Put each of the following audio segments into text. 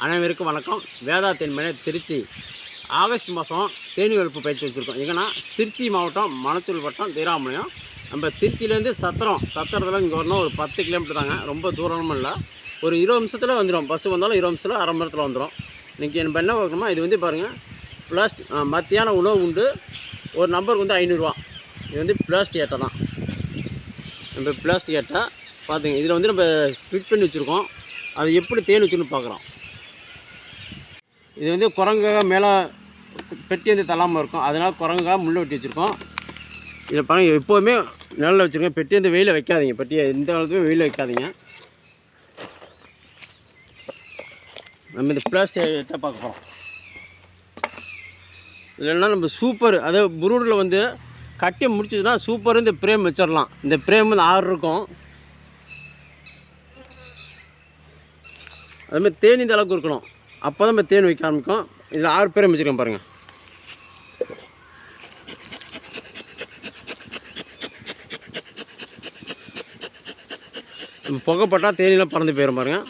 அனைவருக்கும் வணக்கம். வேதா தென்மனை திருச்சி ஆகஸ்ட் மாதம் தேனி வளர்ப்பு பயிற்சி வச்சுருக்கோம். எங்கன்னா திருச்சி மாவட்டம் மணத்தூர் வட்டம் தீராமணியம். நம்ம திருச்சியிலேருந்து சத்திரத்தில் இங்கே வரணும். ஒரு 10 கிலோமீட்டர் தாங்க, ரொம்ப தூரமும் இல்லை. ஒரு 20 நிமிஷத்தில் வந்துடும். பஸ்ஸு வந்தாலும் 20 நிமிஷத்தில் அரை மணி நேரத்தில் வந்துடும். இன்றைக்கி நம்ம என்ன பார்க்கணுமா, இது வந்து பாருங்கள், மத்தியான உணவு உண்டு. ஒரு நம்பருக்கு வந்து 500 ரூபா. இது வந்து பிளாஸ்டிக் ஏட்டை தான். நம்ம பிளாஸ்டிக் ஏட்டை பார்த்துங்க. இதில் வந்து நம்ம ஃபிட் பண்ணி வச்சுருக்கோம். அது எப்படி தேன் வச்சுன்னு பார்க்குறோம். இது வந்து குரங்காக மேலே பெட்டி வந்து தள்ளாமல் இருக்கும், அதனால் குரங்காக முள்ளை வெட்டி வச்சுருக்கோம். இதில் பாருங்கள், எப்போதுமே நிழலில் வச்சுருக்கோம். பெட்டி வந்து வெயிலில் வைக்காதீங்க. பெட்டியை எந்த காலத்துலையும் வெயிலில் வைக்காதீங்க. நம்ம இந்த பிளாஸ்டிக்கை பார்க்க போகிறோம். இல்லைன்னா நம்ம சூப்பர், அதாவது புரூடில் வந்து கட்டி முடிச்சதுன்னா சூப்பர் இந்த பிரேம் வச்சிடலாம். இந்த பிரேம் வந்து 6 இருக்கும். அதுமாதிரி தேனி இந்த அளவுக்கு இருக்கணும். அப்போ தான் நம்ம தேன் வைக்க ஆரம்பிக்கும். இதில் 6 பேரை வச்சுருக்கோம் பாருங்கள். நம்ம புகைப்பட்டால் தேனிலாம் பறந்து போயிடும் பாருங்கள்.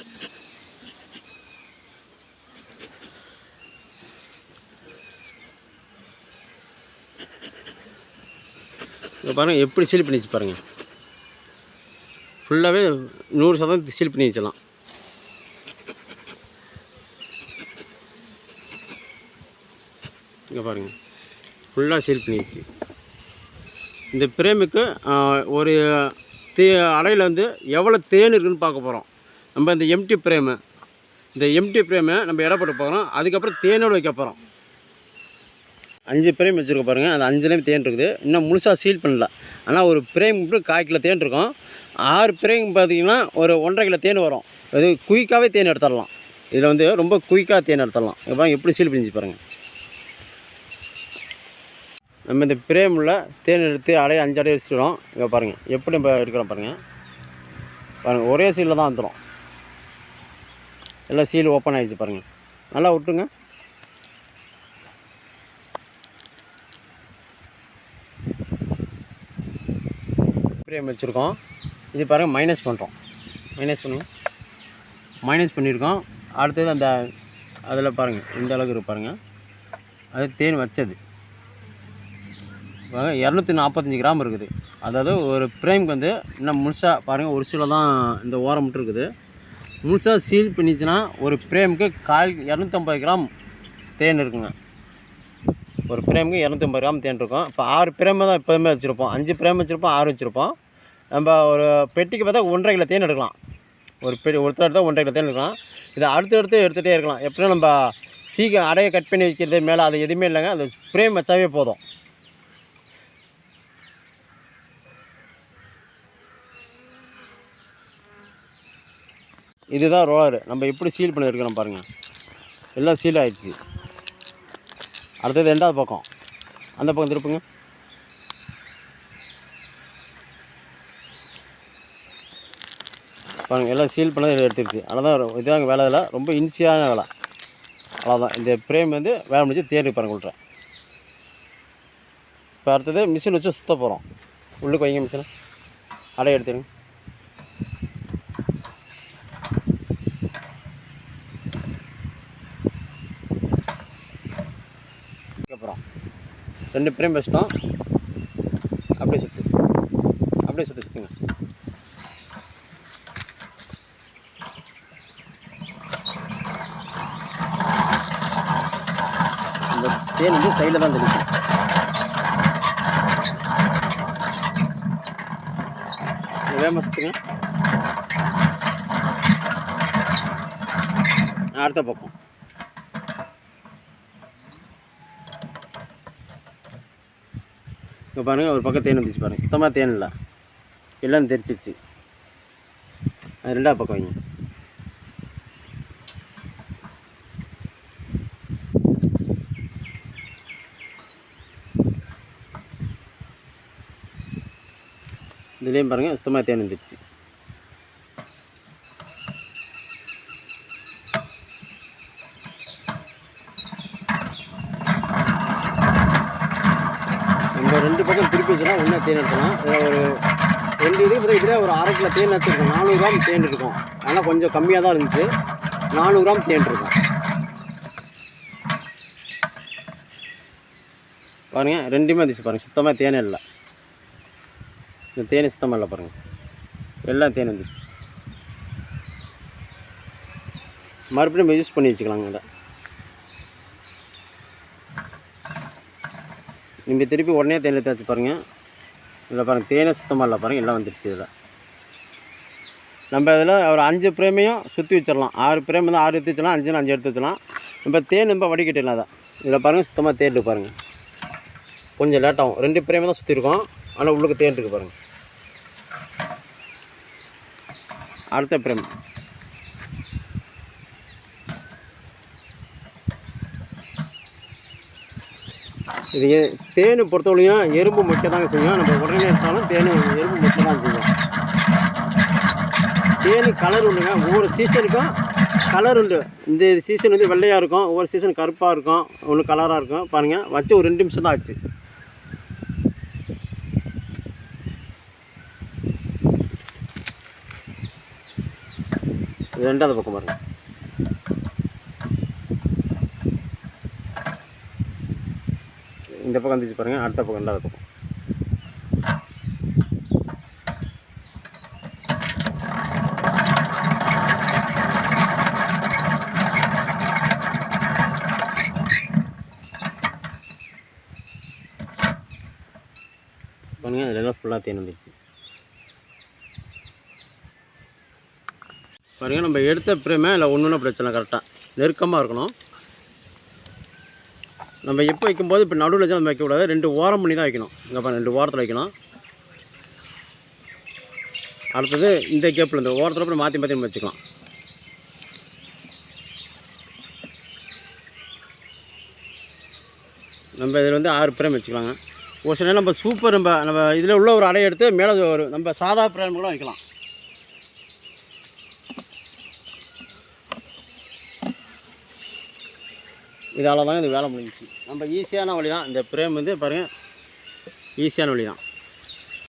இங்கே பாருங்கள் எப்படி சீல் பண்ணி வச்சு பாருங்கள். ஃபுல்லாகவே 100% சீல் பண்ணி வச்சிடலாம். இங்கே பாருங்கள், ஃபுல்லாக சீல் பண்ணிடுச்சு. இந்த பிரேமுக்கு ஒரு அடையில் வந்து எவ்வளோ தேன் இருக்குதுன்னு பார்க்க போகிறோம். நம்ம இந்த எம்டி பிரேமை நம்ம எடை போட்டு போகிறோம். அதுக்கப்புறம் தேனோடு வைக்க போகிறோம். 5 பிரேம் வச்சுருக்க பாருங்கள். அந்த 5லேயும் தேன் இருக்குது. இன்னும் முழுசாக சீல் பண்ணல. ஆனால் ஒரு பிரேம் மட்டும் 1/4 கிலோ தேன் இருக்கும். 6 பிரேம் பார்த்திங்கன்னா ஒரு 1.5 கிலோ தேன் வரும். அது குயிக்காகவே தேன் எடுத்துடலாம். இதில் வந்து ரொம்ப குயிக்காக தேன் எடுத்துடலாம். இங்கே பாருங்கள் எப்படி சீல் பண்ணிச்சு பாருங்கள். நம்ம இந்த பிரேமில் தேன் எடுத்து 5 அடைய வச்சுக்கிறோம். இங்கே பாருங்கள் எப்படி நம்ம எடுக்கிறோம் பாருங்கள். ஒரே சீலில் தான் வந்துடும். எல்லாம் சீல் ஓப்பன் ஆகிடுச்சு பாருங்கள். நல்லா விட்டுங்க. பிரேம் வச்சுருக்கோம். இது பாருங்கள் மைனஸ் பண்ணுறோம். மைனஸ் பண்ணியிருக்கோம். அடுத்தது அந்த அதில் பாருங்கள் இந்த அளவுக்கு இருக்கு பாருங்கள். அது தேன் வச்சது 245 கிராம் இருக்குது. அதாவது ஒரு பிரேமுக்கு வந்து இன்னும் முழுசாக பாருங்கள், ஒரு சில தான் இந்த ஓரம் மட்டும் இருக்குது. முழுசாக சீல் பண்ணிச்சுன்னா ஒரு பிரேமுக்கு 250 கிராம் தேன் இருக்குங்க. ஒரு பிரேமுக்கு 250 கிராம் தேன் இருக்கும். இப்போ 6 பிரேமை தான் எப்போதுமே வச்சுருப்போம். 5 பிரேம் வச்சுருப்போம், 6 வச்சுருப்போம். நம்ம ஒரு பெட்டிக்கு பார்த்தா 1.5 கிலோ தேன் எடுக்கலாம். ஒருத்தர் எடுத்தால் 1.5 கிலோ தேன் எடுக்கலாம். இதை அடுத்து எடுத்துகிட்டே இருக்கலாம். எப்படின்னா நம்ம அடையை கட் பண்ணி வைக்கிறது மேலே அது எதுவுமே இல்லைங்க. அது பிரேம் வச்சாவே போதும். இதுதான் ரோலரு. நம்ம எப்படி சீல் பண்ணி இருக்கிறோம் பாருங்கள். எல்லாம் சீல் ஆகிடுச்சு. அடுத்தது 2வது பக்கம், அந்த பக்கம் திருப்புங்க. பாருங்கள் எல்லாம் சீல் பண்ணது எடுத்துருச்சு. அவ்வளோதான். இதுதாங்க வேலை. இதில் ரொம்ப ஈஸியான வேலை. அவ்வளோதான். இந்த பிரேம் வந்து வேலை முடிச்சு தேடி பாருங்கள் விட்றேன். இப்போ அடுத்தது மிஷின் வச்சு சுற்ற போகிறோம். உள்ளுக்கு வைங்க மிஷினை. அடைய எடுத்துருங்க. அப்புறம் 2 பிரேம் வச்சிட்டோம். அப்படியே சுற்றுங்க. இந்த தேன் வந்து சைடில் தான் தெரியும். வேகமாக சுற்றுங்க. அடுத்த பக்கம் இங்கே பாருங்கள், ஒரு பக்கம் தேன் வந்துச்சு பாருங்கள். சுத்தமாக தேன் இல்லை, எல்லாம் தெரிச்சிருச்சு. அது 2வது பக்கம் வைங்க. இதுலேயும் பாருங்கள் சுத்தமாக தேன் வந்துருச்சு. இந்த 2 பக்கம் திருப்பி வச்சுனா ஒன்றா தேன் எடுக்கலாம். இதில் ஒரு 2 இதுக்கு இதில் ஒரு 1/2 கிலோ தேன் வச்சுருக்கோம். 400 கிராம் தேன் இருக்கும். ஆனால் கொஞ்சம் கம்மியாக தான் இருந்துச்சு. 400 கிராம் தேன் இருக்கும். பாருங்கள் ரெண்டுமே வந்துச்சு பாருங்கள், சுத்தமாக தேனே இல்லை. இந்த தேனி சுத்தமாக இல்லை பாருங்கள், எல்லாம் தேன் வந்துடுச்சு. மறுபடியும் நம்ம யூஸ் பண்ணி வச்சுக்கலாங்க. இதை நீங்கள் திருப்பி உடனே தேனில் தேய்ச்சி பாருங்கள். இதில் பாருங்கள் தேனே சுத்தமாக இல்லை பாருங்கள், எல்லாம் வந்துடுச்சு. இதில் நம்ம இதில் ஒரு 5 பிரேமையும் சுற்றி வச்சிடலாம். 6 பிரேம் வந்து 6 எடுத்து வச்சலாம், 5 5 எடுத்து வச்சலாம். நம்ம தேன் ரொம்ப வடிகட்டிடலாம். அதை இதில் பாருங்கள் சுத்தமாக தேன் இருக்குது பாருங்கள். கொஞ்சம் லேட்டாகும், 2 பிரேமை தான் சுற்றிருக்கோம், ஆனால் உள்ளுக்கு தேன் இருக்குது பாருங்கள். அடுத்த பிரேம் இது தேன் பொறுத்தவரையும் எறும்பு முட்டை தாங்க செய்யும். நம்ம உடனே எடுத்தாலும் தேன் எறும்பு முட்டை தான் செய்யும். தேன் கலர் உண்டுங்க, ஒவ்வொரு சீசனுக்கும் கலர் உண்டு. இந்த சீசன் வந்து வெள்ளையாக இருக்கும், ஒவ்வொரு சீசன் கருப்பாக இருக்கும், ஒன்று கலராக இருக்கும். பாருங்கள் வச்சு ஒரு 2 நிமிஷம் தான் ஆச்சு. ரெண்டாவது பக்கம் பாருங்கள், இந்த பக்கம் வந்துச்சு பாருங்கள். அடுத்த பக்கம் ரெண்டாவது பக்கம் பாருங்கள். இதெல்லாம் ஃபுல்லாக தேன் வந்துடுச்சு பாருங்கள். நம்ம எடுத்த பிரேமே இல்லை ஒன்று பிரச்சனை கரெக்டாக நெருக்கமாக இருக்கணும். நம்ம எப்போ வைக்கும்போது இப்போ நடுவில் வச்சு நம்ம வைக்கக்கூடாது, 2 ஓரம் பண்ணி தான் வைக்கணும். இங்கே பாருங்கள் 2 ஓரத்தில் வைக்கணும். அடுத்தது இந்த கேப்பில் இந்த ஓரத்தில் அப்புறம் மாற்றி மாற்றி நம்ம வச்சுக்கலாம். நம்ம இதில் வந்து 6 பிரேம் வச்சுக்கலாங்க. ஒரு சில நம்ம சூப்பர் நம்ம இதில் உள்ள ஒரு அடையை எடுத்து மேலே ஒரு நம்ம சாதா பிரேம் கூட வைக்கலாம். இதால் தாங்க இது வேலை முடிஞ்சிச்சு. நம்ம ஈஸியான வழி தான் இந்த பிரேம் வந்து பாருங்கள், ஈஸியான வழி தான்.